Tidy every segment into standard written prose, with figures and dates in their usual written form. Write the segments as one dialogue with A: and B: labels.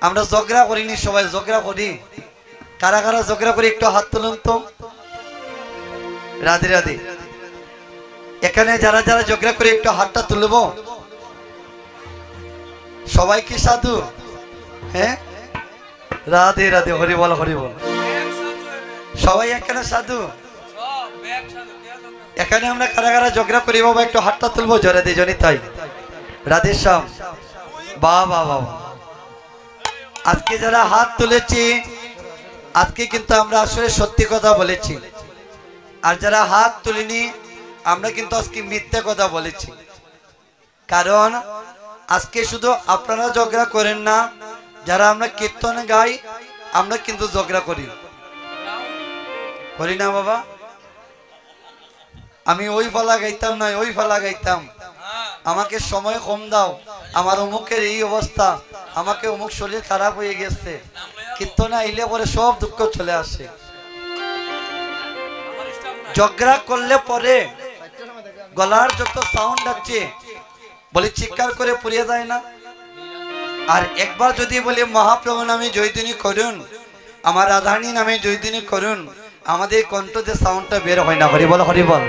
A: আমরা ঝগড়া করিনি, সবাই ঝগড়া করি। কারা কারা ঝগড়া করি একটু হাত তুলুন তো। রাধে রাধে। এখানে যারা যারা ঝগড়া করে একটু হাতটা তুলব। সবাই কি সাধু? হ্যাঁ, রাধে রাধে, হরি বল হরি বল। সবাই এখানে সাধু। এখানে আমরা কারা কারা ঝগড়া করি বাবা একটু হাতটা তুলবো জোরে দিয়ে জনি তাই। রাধে শ্যাম। বাহ বাহ বাহ। আজকে যারা হাত তুলেছি আজকে কিন্তু আমরা আসলে সত্যি কথা বলেছি, আর যারা হাত তুলিনি আমরা কিন্তু আজকে মিথ্যা কথা বলেছি। কারণ আজকে শুধু আপনারা ঝগড়া করেন না, যারা আমরা কীর্তন গাই আমরা কিন্তু ঝগড়া করি, করি না বাবা? আমি ওই ফালা গাইতাম না, ওই ফালা গাইতাম, আমাকে সময় কম দাও, আমার অমুকের এই অবস্থা, আমাকে অমুক শরীর খারাপ হয়ে গেছে। কীর্তনে আইলে পরে সব দুঃখ চলে আসে। ঝগড়া করলে পরে গলার যত সাউন্ড আছে বলে চিৎকার করে পুড়িয়ে যায় না। আর একবার যদি বলে মহাপ্রভু নামে জয়ধ্বনি করুন, আমার রাধারানী নামে জয়ধ্বনি করুন, আমাদের কণ্ঠ যে সাউন্ডটা বের হয় না। হরি বল হরি বল।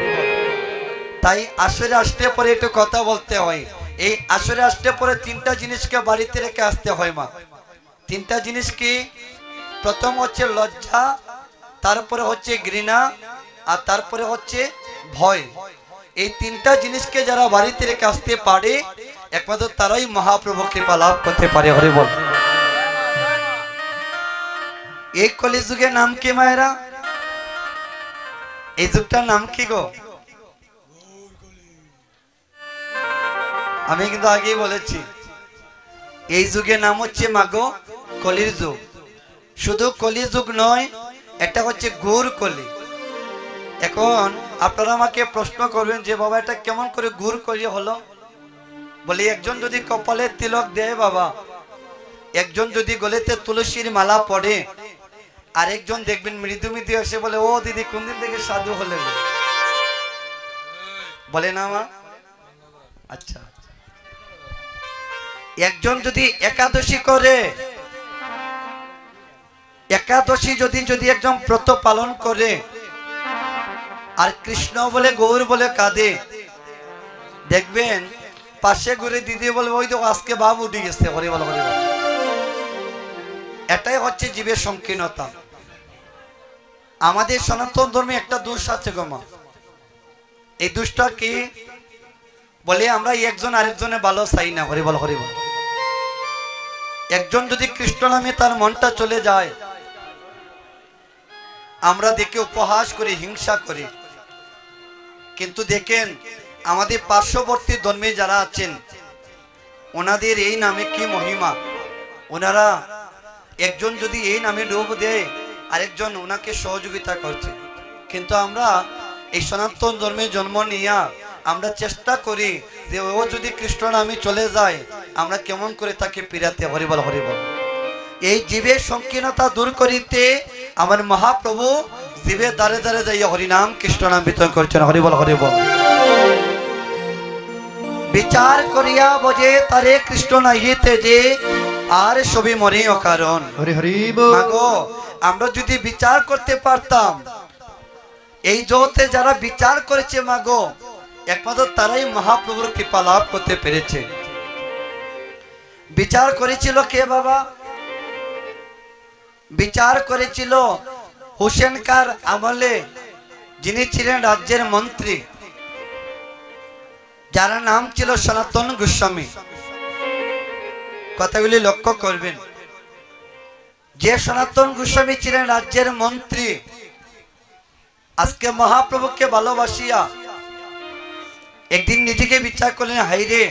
A: তাই আসরে আসতে পরে একটু কথা বলতে হয়। এই আসরে আসতে পরে তিনটা জিনিসকে বাড়িতে রেখে আসতে হয় মা। তিনটা জিনিস কি? প্রথম হচ্ছে লজ্জা, তারপরে হচ্ছে ঘৃণা, আর তারপরে হচ্ছে ভয়। এই তিনটা জিনিসকে যারা বাড়িতে রেখে আসতে পারে একমাত্র তারাই মহাপ্রভু কৃপা লাভ করতে পারে। হরি বল। এই কলিযুগের নাম কি মায়েরা? এই যুগটার নাম কি গো? আমি কিন্তু আগেই বলেছি এই যুগের নাম হচ্ছে মাগো কলির যুগ। শুধু কলি যুগ নয়, এটা হচ্ছে ঘোর কলি। এখন আপনারা আমাকে প্রশ্ন করবেন যে বাবা এটা কেমন করে ঘোর কলি হলো? বলি একজন যদি কপালে তিলক দেয় বাবা, একজন যদি গলেতে তুলসীর মালা পড়ে, আর একজন দেখবেন মৃদু মৃদু এসে বলে ও দিদি কোন দিন থেকে সাধু হলেন, বলে না মা? আচ্ছা, একজন যদি একাদশী করে, একাদশী যদি একজন ব্রত পালন করে, আর কৃষ্ণ বলে গৌর বলে কাঁদে, দেখবেন পাশে ঘুরে দিদি বলবে ওই তো আজকে বাবু উঠে গেছে। হরি বল হরি বল। এটাই হচ্ছে জীবের সংকীর্ণতা। আমাদের সনাতন ধর্মে একটা দোষ আছে গো মা। এই দোষটা কি? বলে আমরা একজন আরেকজনের ভালো চাই না। হরি বল হরি বল। একজন যদি কৃষ্ণ নামে তার মনটা চলে যায়, আমরা দেখে উপহাস করি, হিংসা করি। কিন্তু দেখেন আমাদের পার্শ্ববর্তী ধর্মে যারা আছেন ওনাদের এই নামে কি মহিমা। ওনারা একজন যদি এই নামে ডুব দেয় আরেকজন ওনাকে সহযোগিতা করছে। কিন্তু আমরা এই সনাতন ধর্মে জন্ম নিয়ে আমরা চেষ্টা করি যে ও যদি কৃষ্ণ নামে চলে যায় আমরা কেমন করে তাকে ফিরাতে। হরি বল হরি বল। এই জীবের সংকীর্ণতা দূর করিতে আমার মহাপ্রভু জীবের দ্বারে দ্বারে যাইয়া হরিনাম কৃষ্ণ নাম বিতরণ করছেন। হরি বল হরি বল। বিচার করিয়া বোঝে তারে কৃষ্ণ নাহিতে যে, আর সবই মনে অকারণ।
B: হরি হরি বল।
A: মাগো আমরা যদি বিচার করতে পারতাম, এই জগতে যারা বিচার করেছে মাগো একমাত্র তারাই মহাপ্রভুর কৃপা লাভ করতে পেরেছে। বিচার করেছিল কে বাবা? বিচার করেছিল হুসেন কার আমলে যিনি ছিলেন রাজ্যের মন্ত্রী, যার নাম ছিল সনাতন গোস্বামী। কথাগুলি লক্ষ্য করবেন। যে সনাতন গোস্বামী ছিলেন রাজ্যের মন্ত্রী, আজকে মহাপ্রভুকে ভালোবাসিয়া একদিন নিজেকে বিচার করলেন, হাইরে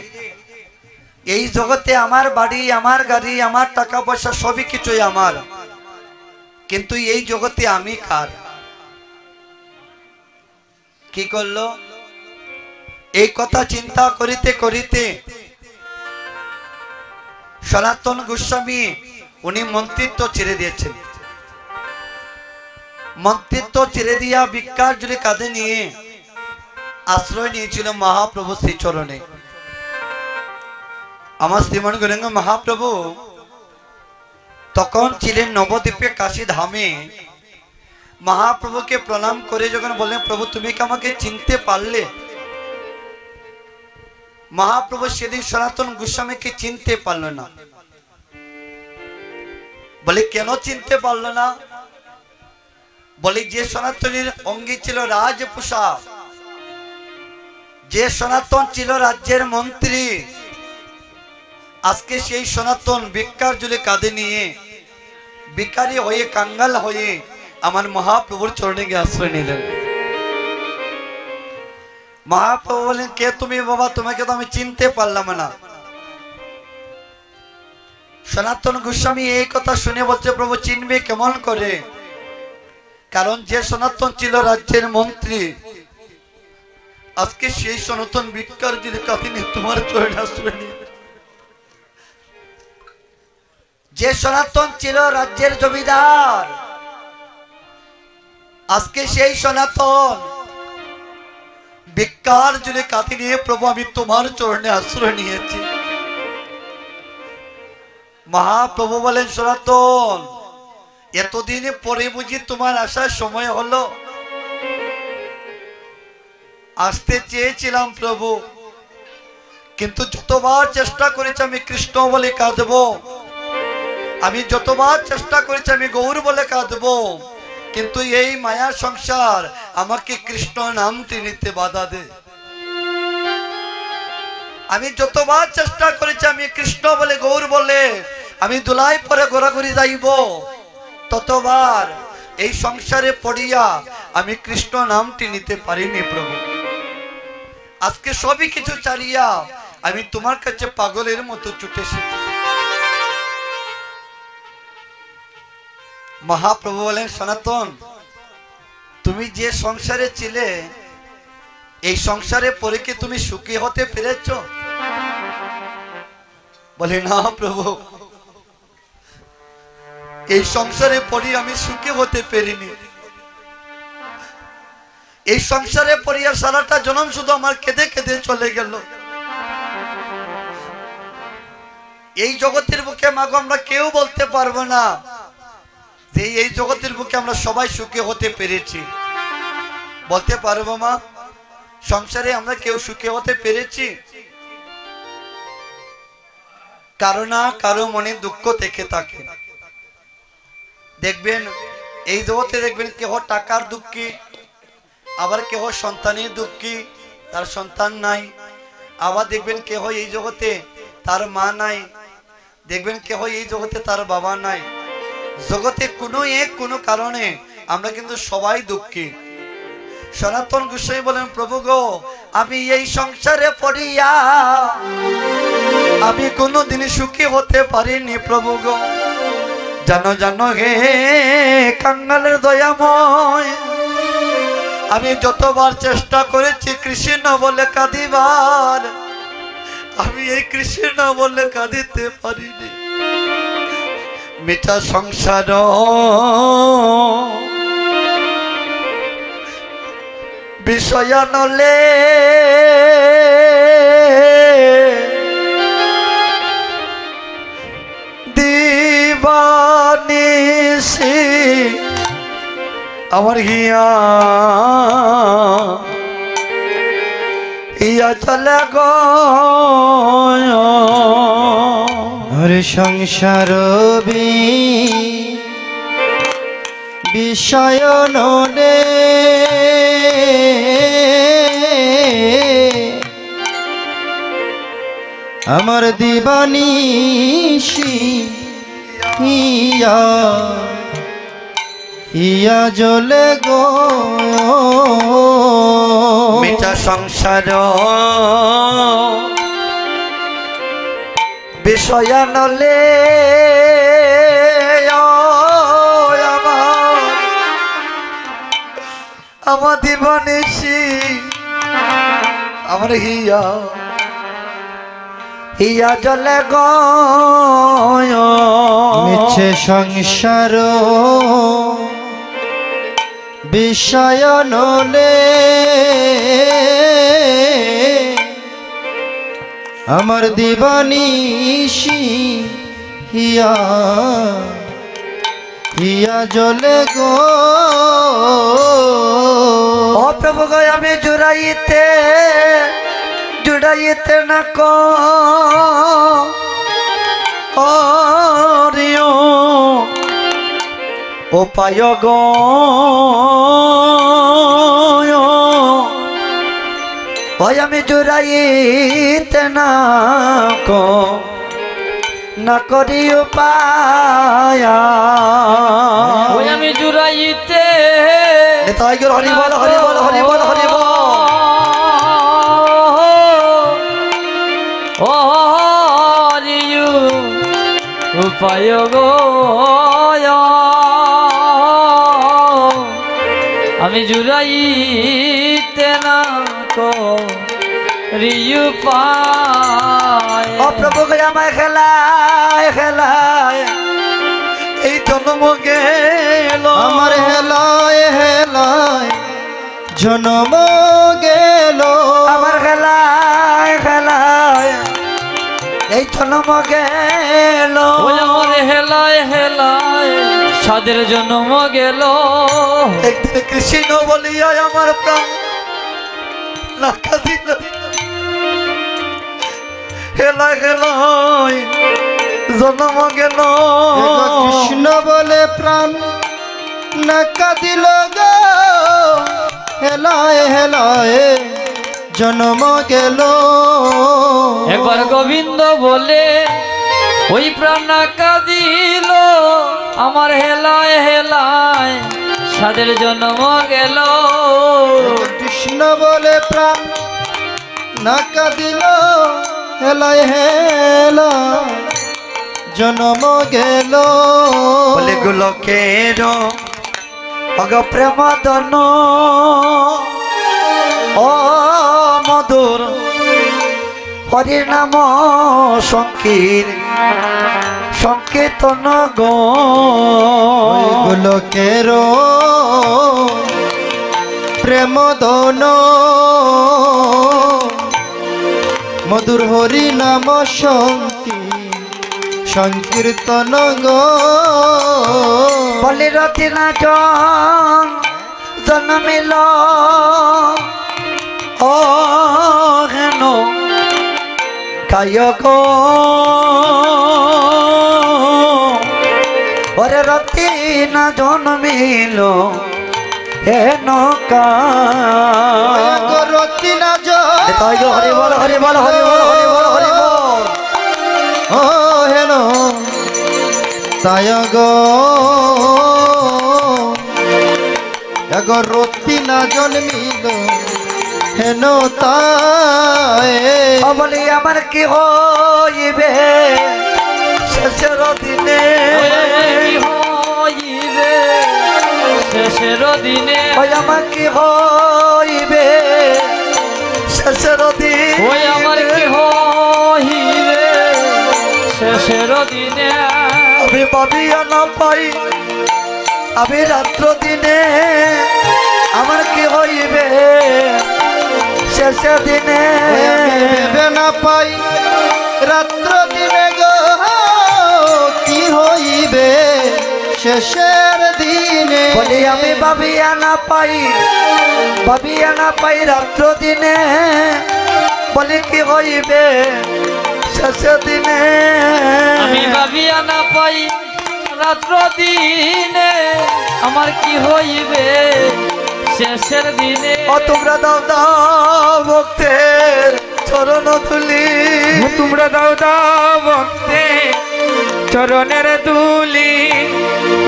A: এই জগতে আমার বাড়ি, আমার গাড়ি, আমার টাকা পয়সা সবই কিছুই আমার, কিন্তু এই জগতে আমি কার? কি করলো? এই কথা চিন্তা করিতে করিতে সনাতন গোস্বামী উনি মন্ত্রিত্ব ছেড়ে দিয়েছেন। মন্ত্রিত্ব ছেড়ে দিয়া ভিক্ষার জুড়ে কাঁধে নিয়ে আশ্রয় নিয়েছিল মহাপ্রভু শ্রীচরণে। আমার শ্রীমান গৌরাঙ্গ মহাপ্রভু তখন ছিলেন নবদ্বীপে কাশী ধামে। মহাপ্রভুকে প্রণাম করে যখন বললেন, প্রভু তুমি কি আমাকে চিনতে পারলে? মহাপ্রভু সেদিন সনাতন গোস্বামীকে চিনতে পারল না। বলে কেন চিনতে পারলো না? বলে যে সনাতনীর অঙ্গী ছিল রাজপোশাক, যে সনাতন ছিল রাজ্যের মন্ত্রী, আজকে সেই সনাতন ভিক্ষার জলে কাঁধে নিয়ে ভিখারি হয়ে কাঙ্গাল হয়ে আমার মহাপ্রভুর চরণে গিয়ে আশ্রয় নিলেন। মহাপ্রভু বলেন, কে তুমি বাবা? তোমাকে তো আমি চিনতে পারলাম না। সনাতন গোস্বামী এই কথা শুনে বলছে, প্রভু চিনবে কেমন করে? কারণ যে সনাতন ছিল রাজ্যের মন্ত্রী, আজকে সেই সনাতন ভিক্ষার জলে কাঁধে নিয়ে তোমার চরণে আশ্রয় নিয়ে। যে সনাতন ছিল রাজ্যের জমিদার, আজকে সেই সনাতন ভিক্ষার জলে কাঁধে নিয়ে, প্রভু আমি তোমার চরণে আশ্রয় নিয়েছি। মহাপ্রভু বলেন, সনাতন এতদিন পরে বুঝি তোমার আসার সময় হলো? আসতে চেয়েছিলাম প্রভু, কিন্তু যতবার চেষ্টা করেছি আমি কৃষ্ণ বলে কাঁদবো, আমি যতবার চেষ্টা করেছি আমি গৌর বলে কাঁদবো, কিন্তু এই মায়া সংসার আমাকে কৃষ্ণ নামটি নিতে বাধা দেয়। আমি যতবার চেষ্টা করেছি আমি কৃষ্ণ বলে গৌর বলে আমি দুলাই পরে ঘোরাঘুরি যাইব, ততবার এই সংসারে পড়িয়া আমি কৃষ্ণ নামটি নিতে পারিনি প্রভু। আজকে সবই কিছু ছাড়িয়া আমি তোমার কাছে পাগলের মতো ছুটে এসেছি। মহাপ্রভু বলেন, সনাতন তুমি যে সংসারে ছিলে, এই সংসারে পরে কি তুমি সুখী হতে পেরেছ? বলে, না প্রভু, এই সংসারে পড়ি আমি সুখী হতে পারিনি। এই সংসারে পড়িয়া সারাটা জনম শুধু আমার কেঁদে কেঁদে চলে গেল। এই জগতের বুকে মাগো আমরা কেউ বলতে পারবো না যে এই জগতের বুকে আমরা সবাই সুখী হতে পেরেছি। বলতে পারবো মা, সংসারে আমরা কেউ সুখী হতে পেরেছি? কারো না কারো মনে দুঃখ থেকে থাকে। দেখবেন এই জগতে দেখবেন কেহ টাকার দুঃখী, আবার কেহ সন্তানের দুঃখী, তার সন্তান নাই। আবার দেখবেন কেহ এই জগতে তার মা নাই, দেখবেন কেহ এই জগতে তার বাবা নাই। জগতে কোনো কারণে আমরা কিন্তু সবাই দুঃখী। সনাতন গোস্বামী বলেন, প্রভু গো, আমি এই সংসারে পড়িয়া আমি কোনোদিন সুখী হতে পারিনি প্রভু গো। জানো জানো হে কাঙ্গালের দয়াময়, আমি যতবার চেষ্টা করেছি কৃষ্ণ বলে কাঁদিবার, আমি এই কৃষ্ণ বলে কাঁদিতে পারিনি। মিঠা সংসার বিষয় নলে দিবানিসি আমার হিয়া ইয়া চলে গো।
B: হরে সংসার বিষয় নলে আমার দিবানিশি ইয়া ইয়া জ্বলে গো।
A: মিঠা সংসার বিষয় নলে আমার দিবানিশি আমার হিয়া হিয়া জলে গো।
B: মিছে সংসার বিষয় নলে আমার দিবানিশি হিয়া ইয়া জ্বলে গো
A: ও প্রভু গো আমি জুড়াইতে না কো ও রিও ও পায় গো ওই আমি জুড়াইতে না কো না করি উপায়
C: ওই আমি জুড়াইতে
A: তাই গো হরি বল হরি বল হরি বল হরি বল
C: ও হরিয়ু উপায় গো আমি জুড়াইতে না কো রিয়ু পায়
A: ও প্রভু গো আমায় খেলায় এই জন্ম গেল
B: আমার হেলায় হেলায় জনম গেল
A: আমার খেলায় এই জন্ম গেল
C: ওই আমার হেলায় হেলায় সাদের জন্ম গেল
A: একদিন কৃষ্ণ বলিয়া আমার প্রাণ লাখা দিল হেলায় জন্ম গেল
B: এগো কৃষ্ণ বলে প্রাণ নাকা দিল গো হেলায় হেলায় জন্ম গেল
C: একবার গোবিন্দ বলে ওই প্রাণ নাকা দিল আমার হেলায় হেলায় সাদের জন্ম গেল
B: কৃষ্ণ বলে প্রাণ নাকা দিল হেলায় হেলায় জন্ম গেল
A: বলে গোলকের অগ প্রেম দন ও মধুর হরি নাম সংকীর্তন গো
B: গোলকের প্রেম দন মধুর হরি নাম সংকীর্তন গো
A: বলি রতিনা জন্মিল ও হেন কায়ক ওরে রতিনা জন্মিল হেন
B: রতি না
A: হরি বল হরি বল হরি বল হরি বল হরি বল
B: ও হেন তায় গো এগো রতি না জন্মিল হেন তাই
A: বলি আমার কি হইবে শেষের দিনে
C: শেষের দিনে
A: ওই আমার কি হইবে শেষের দিন
C: ওই আমার কি হইবে শেষের দিনে
A: আমি ভাবিয়া না পাই আমি রাত্র দিনে আমার কি হইবে শেষের দিনে
B: ভেবে না পাই রাত্র দিনে গো কি হইবে শেষের দিনে
A: বলি আমি ভাবিয়া না পাই রাত্র দিনে বলি কি হইবে শেষের দিনে
C: আমি ভাবিয়া না পাই রাত্র দিনে আমার কি হইবে শেষের দিনে
A: ও তোমরা দাও ভক্তের চরণ তুলি
C: তোমরা দাও ভক্তে চরণের দুলি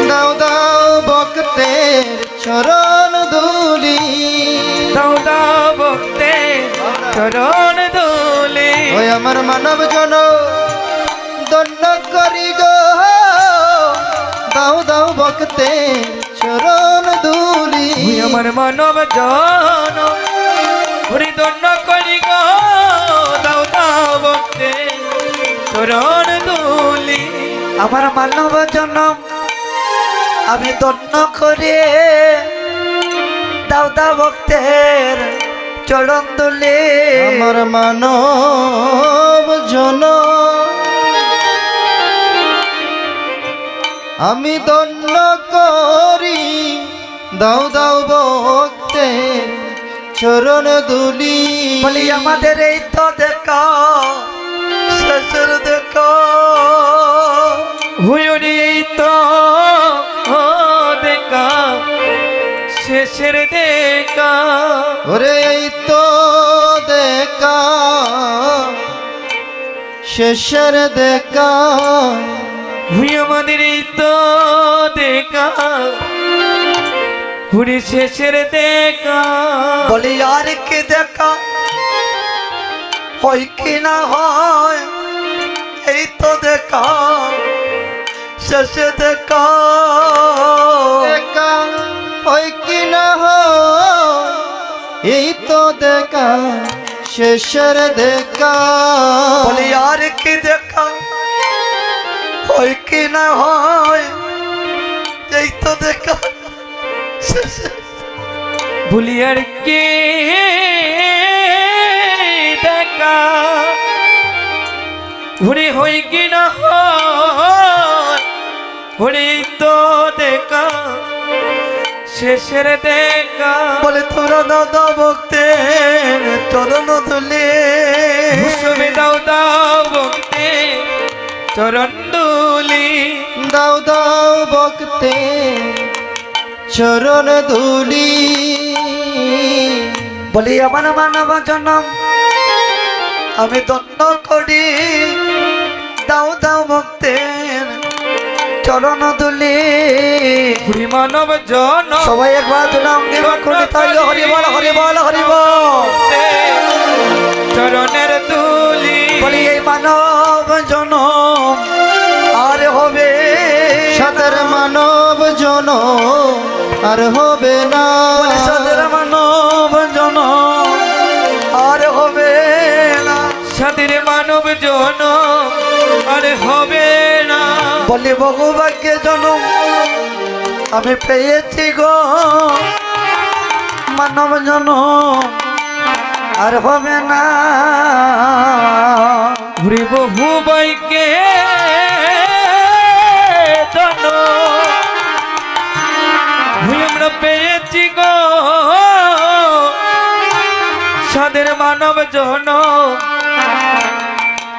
B: দাও দাও ভক্তের চরণ দুলি
C: দাও ভক্তে চরণ দুলি
B: ওই আমার মানব জন দণ্ড করি গো দাও দাও ভক্তের চরণ দুলি
C: আমার মানব জন হরিদণ্ড করি গো দাও ভক্তে চরণ দুলি
A: আমার মানব জনম আমি দন্য করে দাউদা ভক্তের চরণ দুলি
B: আমার মানব জন আমি ধন্য করি দাও দাও ভক্তের চরণ দুলি।
A: বলি আমাদের এই তো দেখা শেষের দেখা,
C: হুয়ুরি এই তো দেখা শেষের দেখা।
B: ওরে এই তো দেখা শেষের দেখা,
C: হুই আমাদের এই তো দেখা হুরি শেষের দেখা।
A: বলি আর কি দেখা হয় কি না হয়, এই তো দেখা শেষে দেখা।
B: দেখা হয় কি না হয়, এই তো দেখা শেষের দেখা।
A: বলি আর কি দেখা হয় কি না হয়, এই তো দেখা শেষে।
C: ভুলি আর কি দেখা হুরি হই কি না হয়, হুরি তো দেখা শেষের দেখা।
A: বলে তোরা দাদা ভক্তের চরণ ধুলে,
C: ভূষবে দাও দাও ভক্তে চরণ দুলি।
B: দাও দাও ভক্তের চরণ ধুলি।
A: বলি আমার মানব জনম আমি ধন্য করি দাও দাও ভক্তের চরণ ধুলি।
C: হুরি মানব জন
A: সবাই একবার দুলাম হরিবল হরিবল হরিবল।
C: চরণের দুলি।
A: বলি এই মানব জনম আর হবে
B: সাদের মানব জন আর হবে না।
A: বলি সাদের মানব জনম আর হবে না।
C: সাদের মানব জন আর হবে না।
A: বলি বহু ভাগ্যে জনম আমি পেয়েছি গো, মানব জনম আর হবে না।
C: ঘুরি বহু বাইকে জন ভুই আমরা পেয়েছি গো, সাদের মানব জন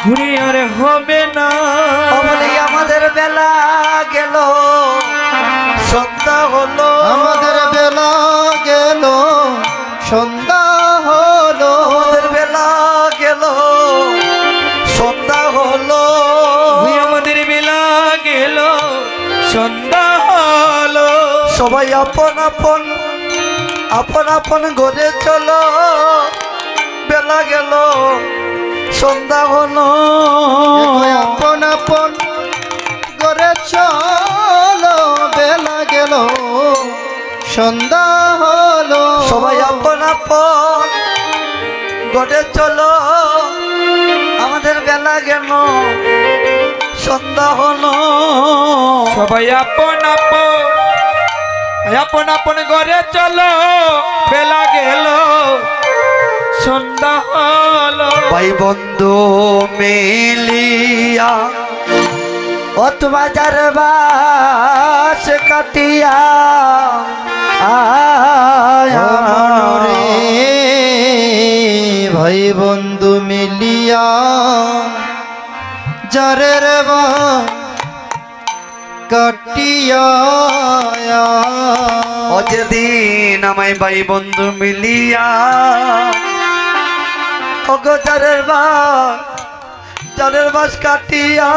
C: ঘুরি আর হবে না।
A: বলি আমাদের বেলা গেল সন্ধ্যা হলো,
B: আমাদের বেলা গেল সন্ধ্যা হলো।
A: আমাদের বেলা গেল সন্ধ্যা হলো।
C: ভুই আমাদের বেলা গেল সন্ধ্যা হলো।
A: সবাই আপন আপন আপন আপন ঘরে চলো, বেলা গেল সন্ধ্যা হলো।
B: আপন আপন করে চলো, বেলা গেল সন্ধ্যা হলো।
A: সবাই আপন আপন ঘরে চলো, আমাদের বেলা গেল সন্ধ্যা হলো।
C: সবাই আপন আপন আপন আপন ঘরে চলো, বেলা গেল সন্ধ্যা হলো।
A: ভাই বন্ধু মিলিয়া অত বাজার বাস কাটিয়া আয়া।
B: মনরে ভাই বন্ধু মিলিয়া যারের বা কাটিয়া।
A: অযদিন আমায় ভাই বন্ধু মিলিয়া ওগো জারের বাস কাটিয়া।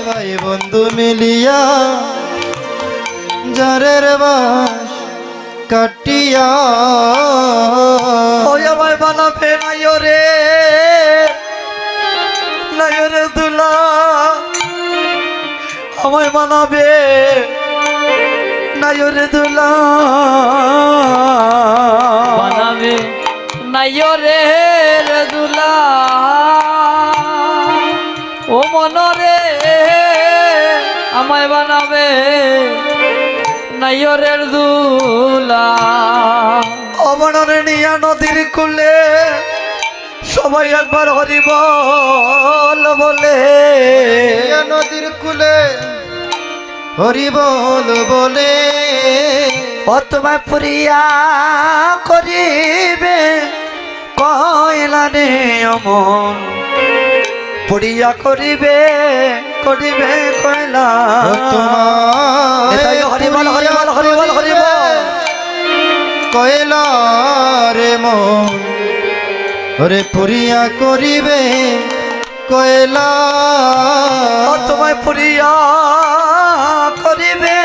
B: ভাই বন্ধু মিলিয়া যারের বাস কাটিয়া।
A: ওই আমায় বানাবে নাইরে নাইরে দুলা, আমায় বানাবে নাইরে দুলা।
C: বানাবে নাইরে দুলা ও মনরে, আমায় বানাবে নাইরের দুলা।
A: অমনের নিয়া নদীর কুলে সবাই একবার হরি বল বলে
B: ইয়া নদীর কুলে হরি বল বলে
A: ও তোমায় পুরিয়া করিবে কয়লা রে অমন পুরিয়া করিবে করিবে কয়লা এটাই হরি বল হরি বল হরি বল হরি বল
B: কয়লা রে মন ওরে পুরিয়া করিবে কয়লা
A: ও তোমায় পুরিয়া করিবে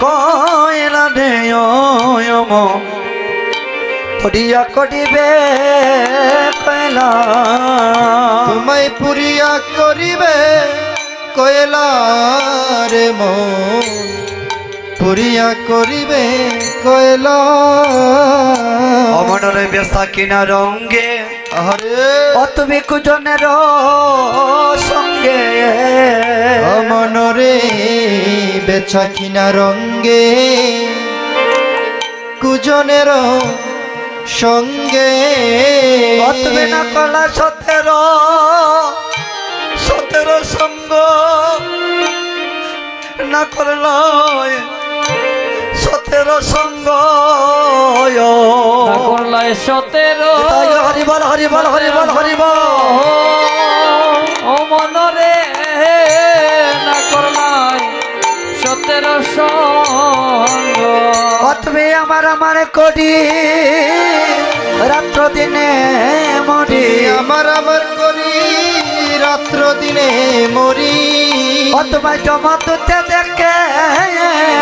A: কয়লা রে অমন পুরিয়া করিবে কয়লা
B: তোমায় পুরিয়া করিবে কয়লা রে মন পুরিয়া করিবে কয়লা
A: অমনরে বেসা কিনা রঙ্গে
B: আরে
A: ও তুমি কুজনের সঙ্গে
B: অমনরে বেচা কিনা রঙ্গে কুজনের সঙ্গে
A: ও তুমি না কলা 17 সঙ্গ না করল 17 সঙ্গ
C: না করলাই 17
A: তাই হরি বল হরি বল হরি বল হরি বল
C: ও মনরে না করলাই 17 সঙ্গ
A: ও তুমি আমার করি রাত্র দিনে মরি
B: আমার করি রাত্র দিনে মরি
A: ও তোমায় জমা দুতে দেখে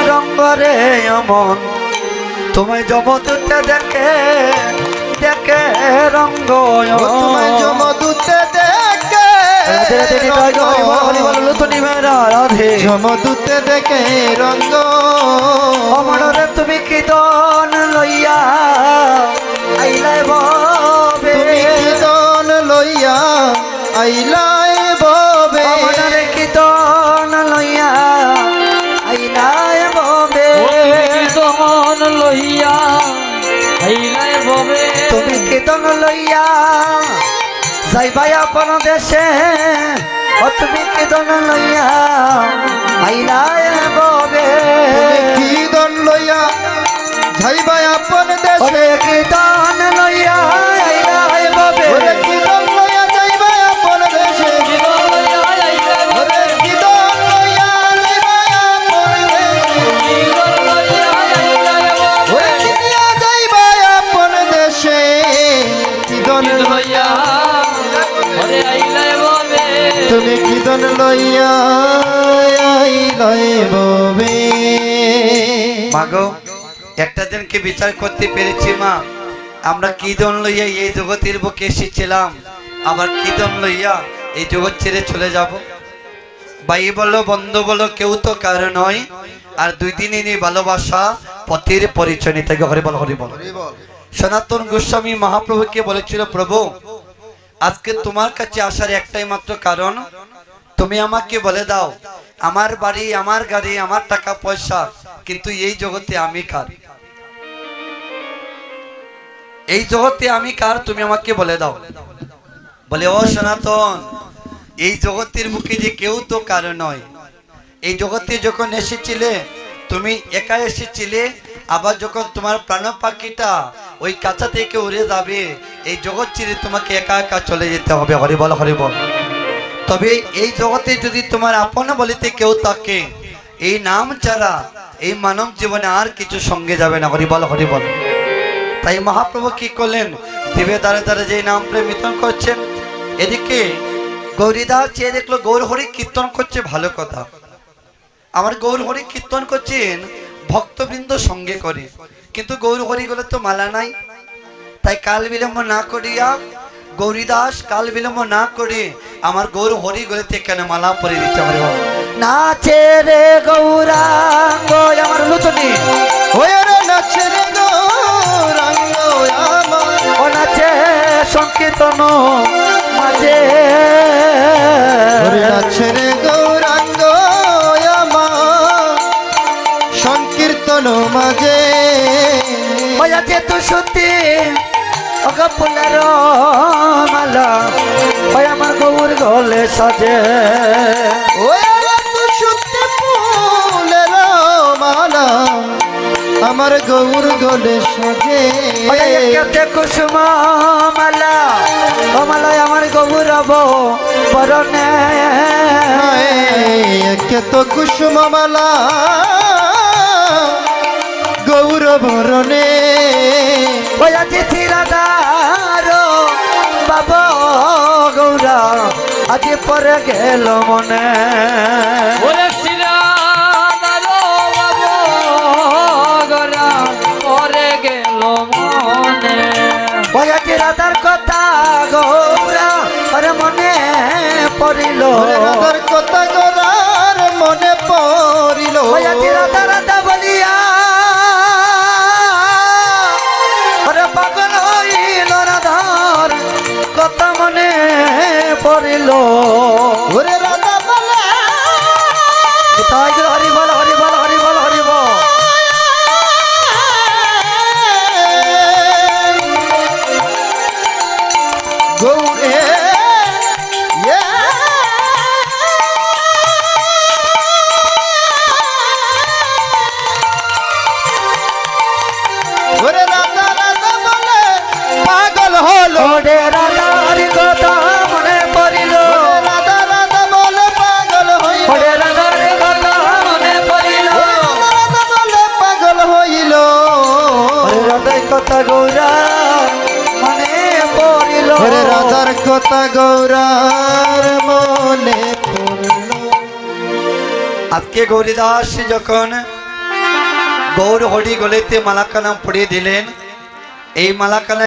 A: রঙ্গরে অমন তোমায় জমা দুতে দেখে দেখে রঙ্গ
B: তোমায় জমদূতে দেখে
A: রাধে
B: জমদূতে দেখে রঙ্গ
A: অমনরে তুমি কি দন লইয়া আইলাই ববে
B: তুমি কীর্তন লইয়া আইলাই ববে
A: অমনরে কি দন লইয়া আইলাই ববে
C: কীর্তন লইয়া আইলাই ববে
A: তুমি কীর্তন লইয়া যাইবাই আপন দেশে ও তুমি কীর্তন লইয়া আইলাই ববে
B: কীর্তন লইয়া যাইবাই আপন দেশে
A: ওরে কীর্তন লইয়া আইলাই ববে
B: ওরে কীর্তন লইয়া যাইবাই আপন দেশে
C: কীর্তন লইয়া আইলাই ববে
B: ওরে কীর্তন লইয়া যাইবাই আপন দেশে
C: কীর্তন লইয়া আইলাই ববে
B: ওরে কিনিয়া যাইবাই আপন দেশে কীর্তন
C: লইয়া ওরে আইলাই ববে
B: তুমি কীর্তন লইয়া আইলাই ববে
A: মাগো একটা দিনকে বিচার করতে পেরেছি মা আমরা কীর্তন লইয়া এই জগতের বুকে এসেছিলাম আবার কীর্তন লইয়া এই জগৎ ছেড়ে চলে যাব ভাই বলো বন্ধু বলো কেউ তো কারো নয় আর 2 দিনেরই ভালোবাসা পথের পরিচয় নিতে হরি বল হরি বল সনাতন গোস্বামী মহাপ্রভুকে বলেছিল প্রভু আজকে তোমার কাছে আসার একটাই মাত্র কারণ তুমি আমাকে বলে দাও আমার বাড়ি আমার গাড়ি আমার টাকা পয়সা কিন্তু এই জগতে আমি কার এই জগতে আমি কার তুমি আমাকে বলে দাও বলে ও সনাতন এই জগতের মুখে যে কেউ তো কার নয় এই জগতে যখন এসেছিলে তুমি একা এসেছিলে আবার যখন তোমার প্রাণ পাখিটা ওই কাঁচা থেকে উড়ে যাবে এই জগৎ ছেড়ে তোমাকে একা একা চলে যেতে হবে হরি বল হরি বল তবে এই জগতে যদি তোমার আপন বলিতে কেউ থাকে এই নাম ছাড়া এই মানব জীবনে আর কিছু সঙ্গে যাবে না হরি বল হরি বল তাই মহাপ্রভু কি করলেন দিবে দ্বারে দ্বারে যে নাম প্রেমিতন করছেন এদিকে গৌরীদাস চেয়ে দেখলো গৌর হরি কীর্তন করছে ভালো কথা আমার গৌর হরি কীর্তন করছেন ভক্তবৃন্দ সঙ্গে করে কিন্তু গৌর হরি গুলো তো মালা নাই তাই কাল বিলম্ব না করিয়া গৌরীদাস কাল বিলম্ব না করে আমার গৌর হরি গলিতে কেন মালা পরে দিতে পারে নাচে রে গৌরাঙ্গ আমার লুতনি
B: ওরে নাচে রে গৌরাঙ্গ আমার
A: ও নাচে সংকীর্তন মাঝে
B: ওরে নাচে রে গৌরাঙ্গ আমার সংকীর্তন মাঝে
A: মাঝে তু সত্যি ওগো ফুলের মালা ওই আমার গৌর গলে সাজে
B: ওই সত্যি ফুলের মালা আমার গৌর গলে সাজে
A: ওই কেতে কুসুম মালা ও মালায় আমার গৌরব বরণে
B: কেত কুসুম মালা গৌর বরণে
A: ওই আজি রাধার বাবা গৌরা আজি পরে গেল মনে
C: ওরে শ্রীরাধার বাবা গৌরা পরে গেল মনে
A: ওই আজি রাধার কথা গৌরা আরে মনে পড়িল
B: রাধার কথা গৌরার মনে পড়িল
A: ওই আজি রাধা রাধা বলিয়া আরে পাগল হইল রাধার কথা মনে পড়িল
B: ওরে রাধা বলে
A: হরি বল হরি বল হরি বল হরি বল
B: গৌরে ওরে রাধা রাধা বলে পাগল হলো
A: ওরে রাধার কথা মনে পড়িল
B: রাধা রাধা বলে পাগল হইল
A: ওরে রাধার কথা মনে পড়িল
B: রাধা বলে পাগল হইল
A: ওরে রাধার কথা গৌরা মনে পড়িল
B: ওরে রাধার কথা গৌরার মনে পড়ল
A: আজকে গৌরীদাস যখন গৌর হরি গলেতে মালাকানা পড়িয়ে দিলেন এই মালাকানা